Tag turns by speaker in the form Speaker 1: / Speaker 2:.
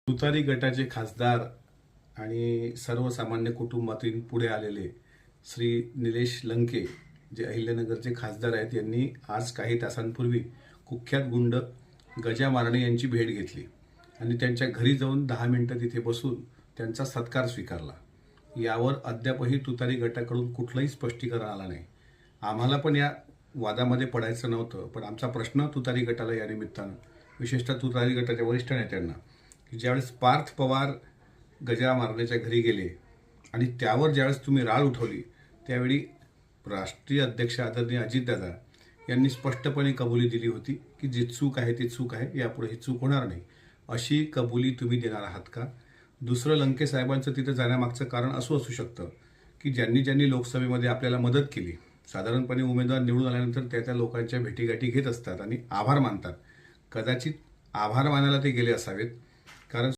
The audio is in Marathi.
Speaker 1: तुतारी गटाचे खासदार आणि सर्वसामान्य कुटुंबातून पुढे आलेले श्री निलेश लंके जे अहिल्यानगरचे खासदार आहेत, यांनी आज काही तासांपूर्वी कुख्यात गुंड गजा मारणे यांची भेट घेतली आणि त्यांच्या घरी जाऊन 10 मिनिटं तिथे बसून त्यांचा सत्कार स्वीकारला। यावर अद्यापही तुतारी गटाकडून कुठलंही स्पष्टीकरण आलं नाही। आम्हाला पण या वादामध्ये पडायचं नव्हतं, पण आमचा प्रश्न तुतारी गटाला या निमित्तानं, विशेषतः तुतारी गटाच्या वरिष्ठ नेत्यांना, की ज्यावेळेस पार्थ पवार गजा मारण्याच्या घरी गेले आणि त्यावर ज्यावेळेस तुम्ही राळ उठवली, त्यावेळी राष्ट्रीय अध्यक्ष आदरणीय अजितदादा यांनी स्पष्टपणे कबुली दिली होती की जी चूक आहे ती चूक आहे, यापुढे ही चूक होणार नाही, अशी कबुली तुम्ही देणार आहात का? दुसरं, लंके साहेबांचं तिथं जाण्यामागचं कारण असू शकतं की ज्यांनी ज्यांनी लोकसभेमध्ये आपल्याला मदत केली, साधारणपणे उमेदवार निवडून आल्यानंतर त्या लोकांच्या भेटीगाठी घेत असतात आणि आभार मानतात। कदाचित आभार मानायला ते गेले असावेत,